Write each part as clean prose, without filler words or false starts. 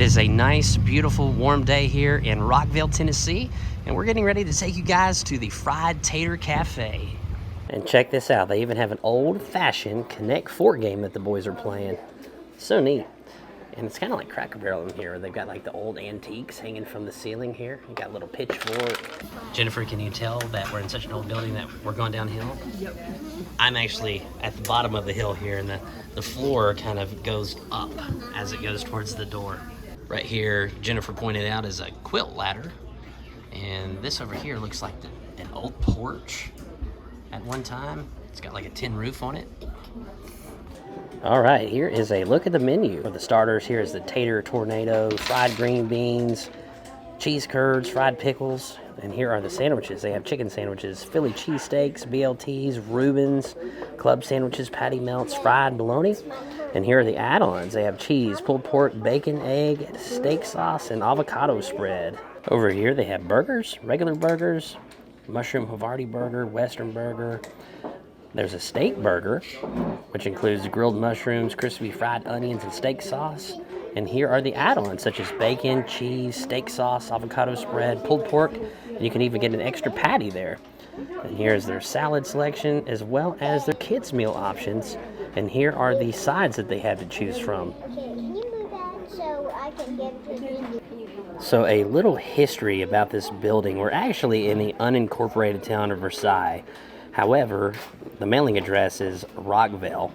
It is a nice, beautiful, warm day here in Rockvale, Tennessee, and we're getting ready to take you guys to the Fried Tater Cafe. And check this out, they even have an old-fashioned Connect 4 game that the boys are playing. So neat. And it's kind of like Cracker Barrel in here. They've got like the old antiques hanging from the ceiling here. You got a little pitchfork. Jennifer, can you tell that we're in such an old building that we're going downhill? Yep. I'm actually at the bottom of the hill here, and the floor kind of goes up as it goes towards the door. Right here, Jennifer pointed out, is a quilt ladder. And this over here looks like an old porch at one time. It's got like a tin roof on it. All right, here is a look at the menu. For the starters, here is the Tater Tornado, fried green beans, cheese curds, fried pickles, and here are the sandwiches. They have chicken sandwiches, Philly cheesesteaks, BLTs, Reubens, club sandwiches, patty melts, fried bologna. And here are the add-ons. They have cheese, pulled pork, bacon, egg, steak sauce, and avocado spread. Over here, they have burgers, regular burgers, mushroom Havarti burger, western burger. There's a steak burger, which includes grilled mushrooms, crispy fried onions, and steak sauce. And here are the add-ons, such as bacon, cheese, steak sauce, avocado spread, pulled pork, and you can even get an extra patty there. And here's their salad selection, as well as their kids' meal options. And here are the sides that they have to choose from. So a little history about this building. We're actually in the unincorporated town of Versailles. However, the mailing address is Rockvale,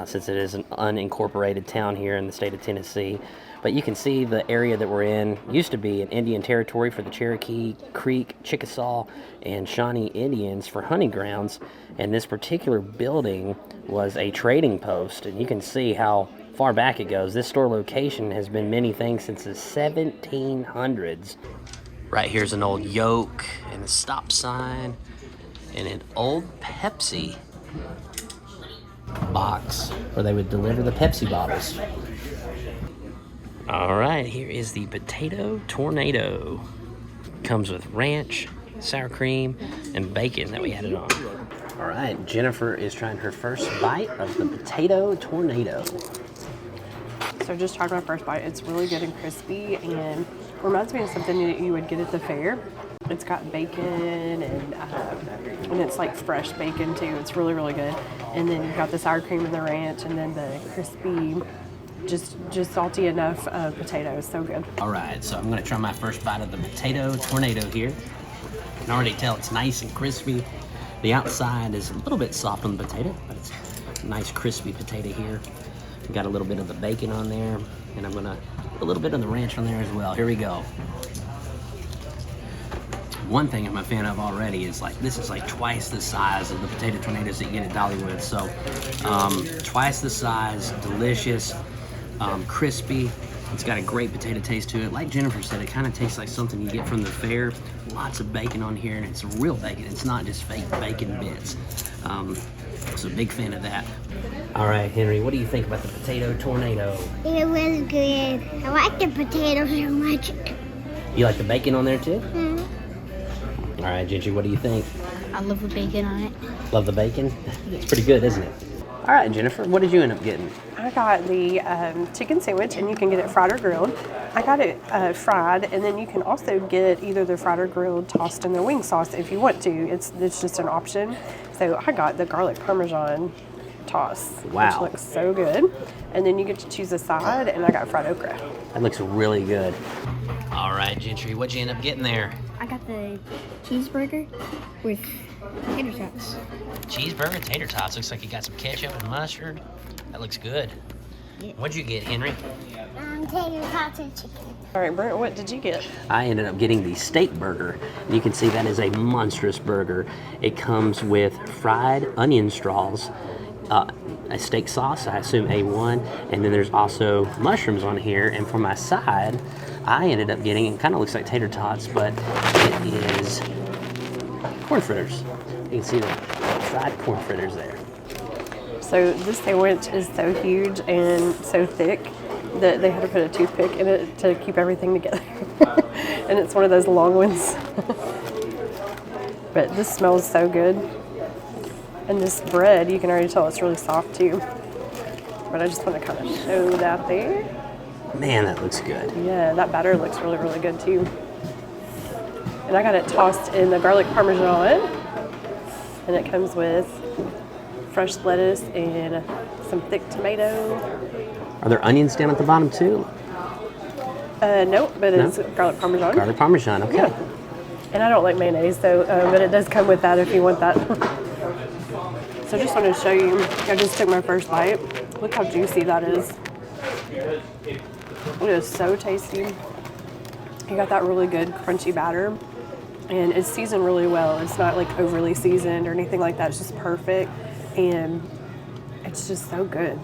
since it is an unincorporated town here in the state of Tennessee. But you can see the area that we're in used to be an Indian territory for the Cherokee, Creek, Chickasaw, and Shawnee Indians for hunting grounds. And this particular building was a trading post, and you can see how far back it goes. This store location has been many things since the 1700s. Right here's an old yoke and a stop sign and an old Pepsi box where they would deliver the Pepsi bottles. All right, here is the Potato Tornado. Comes with ranch, sour cream, and bacon that we added on. All right, Jennifer is trying her first bite of the Potato Tornado. So just tried my first bite. It's really good and crispy, and reminds me of something that you would get at the fair. It's got bacon and it's like fresh bacon too. It's really, really good. And then you've got the sour cream and the ranch, and then the crispy, just salty enough potatoes. So good. All right, so I'm gonna try my first bite of the Potato Tornado here. I can already tell it's nice and crispy. The outside is a little bit soft on the potato, but it's a nice crispy potato here. Got a little bit of the bacon on there, and I'm gonna put a little bit of the ranch on there as well. Here we go. One thing I'm a fan of already is like, this is like twice the size of the Potato Tornadoes that you get at Dollywood. So twice the size, delicious, crispy. It's got a great potato taste to it. Like Jennifer said, it kind of tastes like something you get from the fair. Lots of bacon on here, and it's real bacon. It's not just fake bacon bits. So big fan of that. All right, Henry, what do you think about the Potato Tornado? It was good. I like the potatoes so much. You like the bacon on there too? Mm-hmm. All right, Gigi, what do you think? I love the bacon on it. Love the bacon? It's pretty good, isn't it? All right, Jennifer, what did you end up getting? I got the chicken sandwich, and you can get it fried or grilled. I got it fried, and then you can also get either the fried or grilled tossed in the wing sauce if you want to. It's just an option. So I got the garlic parmesan toss, wow, which looks so good. And then you get to choose a side, and I got fried okra. That looks really good. All right, Gentry, what'd you end up getting there? I got the cheeseburger with tater tots. Cheeseburger, tater tots. Looks like you got some ketchup and mustard. That looks good. Yeah. What'd you get, Henry? Tater tots and chicken. All right, Brent, what did you get? I ended up getting the steak burger. You can see that is a monstrous burger. It comes with fried onion straws, a steak sauce, I assume A1, and then there's also mushrooms on here. And for my side, I ended up getting, it kind of looks like tater tots, but it is corn fritters. You can see the fried corn fritters there. So this sandwich is so huge and so thick that they had to put a toothpick in it to keep everything together. And it's one of those long ones. But this smells so good. And this bread, you can already tell it's really soft too. But I just want to kind of show that there. Man, that looks good. Yeah, that batter looks really, really good too. And I got it tossed in the garlic parmesan. And it comes with fresh lettuce and some thick tomato. Are there onions down at the bottom too? Nope, but it's garlic parmesan. Garlic parmesan, okay. Yeah. And I don't like mayonnaise, so but it does come with that if you want that. So I just want to show you, I just took my first bite. Look how juicy that is. It is so tasty. You got that really good crunchy batter, and it's seasoned really well. It's not like overly seasoned or anything like that. It's just perfect, and it's just so good.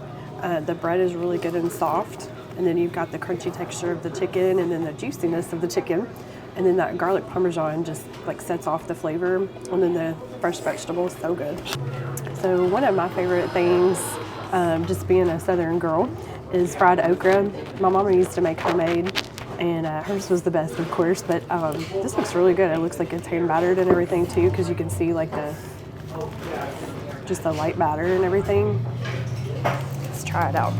The bread is really good and soft, and then you've got the crunchy texture of the chicken and then the juiciness of the chicken, and then that garlic parmesan just like sets off the flavor, and then the fresh vegetables, so good. So one of my favorite things, just being a Southern girl, is fried okra. My mama used to make homemade, and hers was the best, of course, but this looks really good. It looks like it's hand battered and everything too, because you can see like just the light batter and everything. Let's try it out.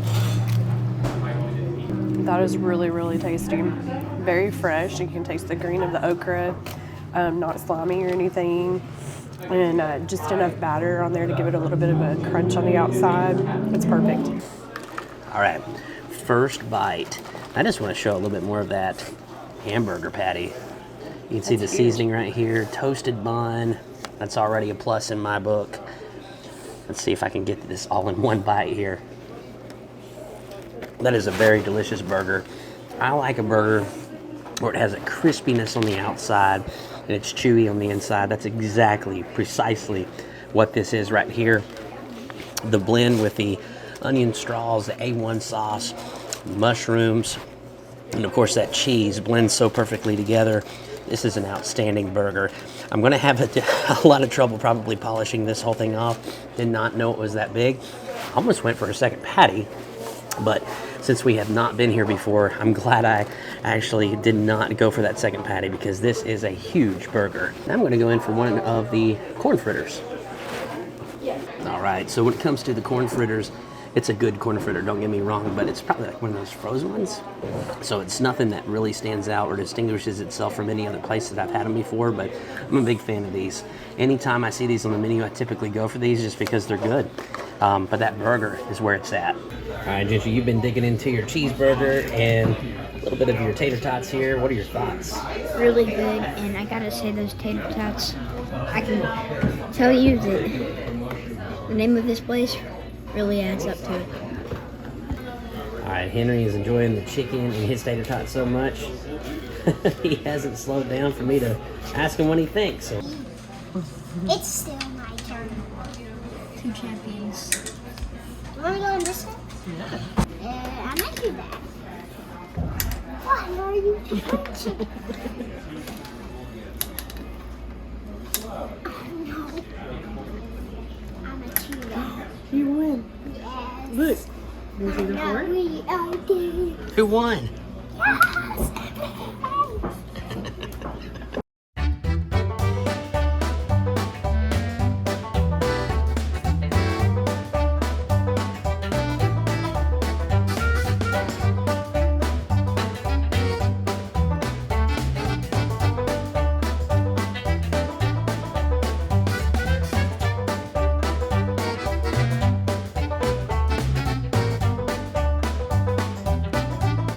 That is really, really tasty. Very fresh. You can taste the green of the okra, not slimy or anything. And just enough batter on there to give it a little bit of a crunch on the outside. It's perfect. All right, first bite. I just want to show a little bit more of that hamburger patty. You can see the seasoning right here, toasted bun. That's already a plus in my book. Let's see if I can get this all in one bite here. That is a very delicious burger. I like a burger where it has a crispiness on the outside and it's chewy on the inside. That's precisely what this is right here. The blend with the onion straws, the A1 sauce, mushrooms, and of course that cheese blends so perfectly together. This is an outstanding burger. I'm going to have a lot of trouble probably polishing this whole thing off. Did not know it was that big. Almost went for a second patty, but since we have not been here before, I'm glad I actually did not go for that second patty, because this is a huge burger. Now I'm going to go in for one of the corn fritters. All right, so when it comes to the corn fritters, it's a good corn fritter, don't get me wrong, but it's probably like one of those frozen ones. So it's nothing that really stands out or distinguishes itself from any other place that I've had them before, but I'm a big fan of these. Anytime I see these on the menu, I typically go for these just because they're good. But that burger is where it's at. All right, Ginger, you've been digging into your cheeseburger and a little bit of your tater tots here. What are your thoughts? Really good, and I gotta say those tater tots, I can tell you that the name of this place really adds up to it. All right, Henry is enjoying the chicken and his tater tots so much. He hasn't slowed down for me to ask him what he thinks. So. It's still my turn. Two champions. You want to go on this one? Yeah. I might do that. Why are you touching? Oh no. I'm a cheater. You win. Yes. Look. You see the No, fork? we are doing. Who won? Yes.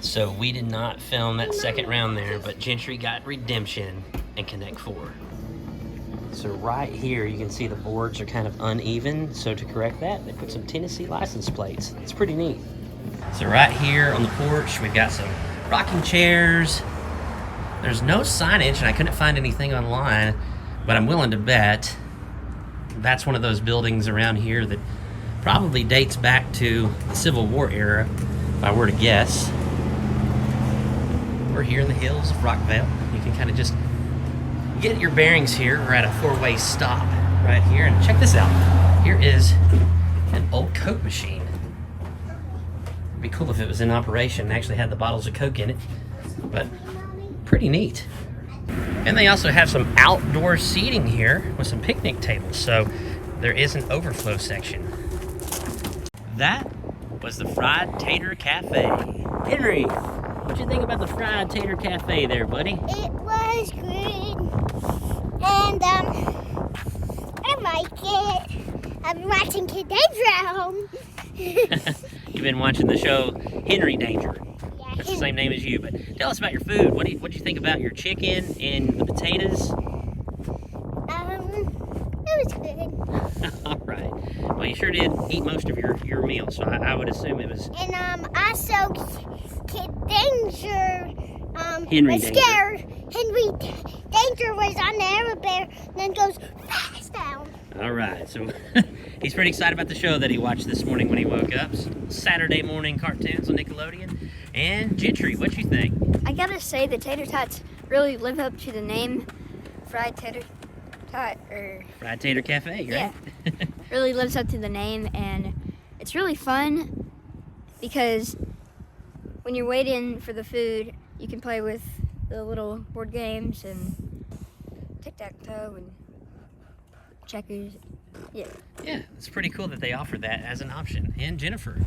So we did not film that second round there, but Gentry got redemption and Connect 4. So right here, you can see the boards are kind of uneven. So to correct that, they put some Tennessee license plates. It's pretty neat. So right here on the porch, we've got some rocking chairs. There's no signage, and I couldn't find anything online, but I'm willing to bet that's one of those buildings around here that probably dates back to the Civil War era, if I were to guess. We're here in the hills of Rockvale. You can kind of just get your bearings here. We're at a four-way stop right here, and check this out. Here is an old Coke machine. It'd be cool if it was in operation and actually had the bottles of Coke in it, but pretty neat. And they also have some outdoor seating here with some picnic tables, so there is an overflow section. That was the Fried Tater Cafe. Henry, what you think about the Fried Tater Cafe there, buddy? It was good. And I like it. I've been watching Kid Danger at home. You've been watching the show Henry Danger. Yeah, That's the same name as you, but tell us about your food. What do you think about your chicken and the potatoes? it was good. All right. Well, you sure did eat most of your meal, so I would assume it was And also Kid Danger Henry was Danger. scared. Henry Danger was on the elevator and then goes fast down. All right. So he's pretty excited about the show that he watched this morning when he woke up. Saturday morning cartoons on Nickelodeon. And Gentry, what you think? I gotta say the tater tots really live up to the name, Fried Tater Tot, or Fried Tater Cafe, right? yeah, really lives up to the name, and it's really fun because when you're waiting for the food, you can play with the little board games and tic-tac-toe and checkers. Yeah. Yeah, it's pretty cool that they offer that as an option. And Jennifer?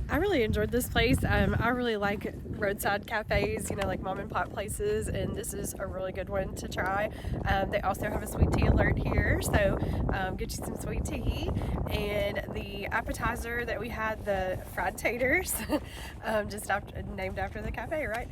I really enjoyed this place. I really like roadside cafes, like mom and pop places, and this is a really good one to try. They also have a sweet tea alert here, so get you some sweet tea. And the appetizer that we had, the fried taters, named after the cafe, right?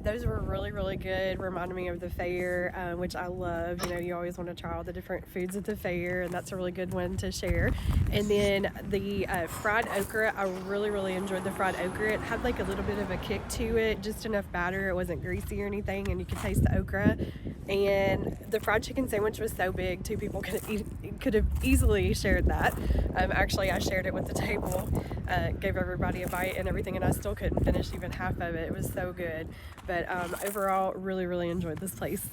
Those were really, really good. Reminded me of the fair, which I love. You always want to try all the different foods at the fair, and that's a really good one to share. And then the fried okra, I really enjoyed the fried okra. It had like a little bit of a kick to it, just enough batter. It wasn't greasy or anything, and you could taste the okra. And the fried chicken sandwich was so big, 2 people could have easily shared that. Actually, I shared it with the table, gave everybody a bite and everything, and I still couldn't finish even half of it. It was so good. But overall, really enjoyed this place.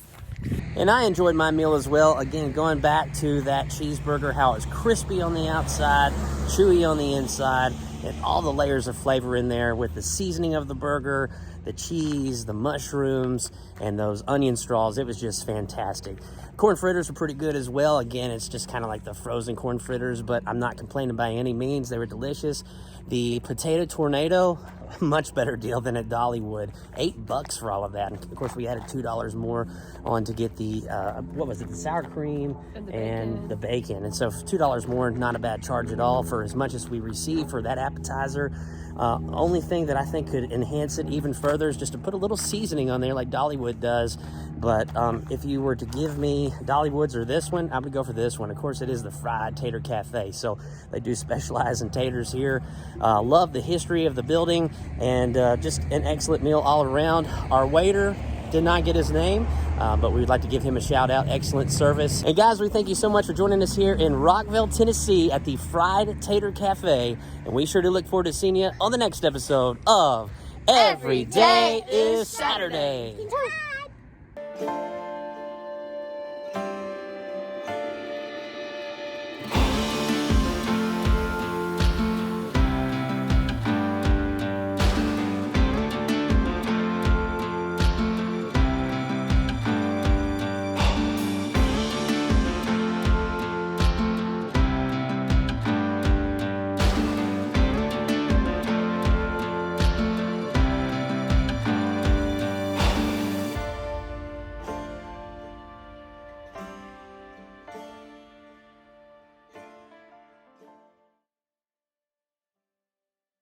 And I enjoyed my meal as well. Again, going back to that cheeseburger, how it's crispy on the outside, chewy on the inside, and all the layers of flavor in there with the seasoning of the burger, the cheese, the mushrooms, and those onion straws. It was just fantastic. Corn fritters were pretty good as well. Again, it's just kind of like the frozen corn fritters, but I'm not complaining by any means. They were delicious. The potato tornado, much better deal than at Dollywood. $8 for all of that. And of course, we added $2 more on to get the, the sour cream and the bacon. And so $2 more, not a bad charge at all for as much as we received for that appetizer. Only thing that I think could enhance it even further is just to put a little seasoning on there like Dollywood does. But if you were to give me Dollywood's or this one, I would go for this one. Of course, it is the Fried Tater Cafe, so they do specialize in taters here. Love the history of the building, and just an excellent meal all around. Our waiter did not get his name, but we would like to give him a shout out. Excellent service. And guys, we thank you so much for joining us here in Rockvale, Tennessee at the Fried Tater Cafe, and we sure do look forward to seeing you on the next episode of Every Day is Saturday. Bye.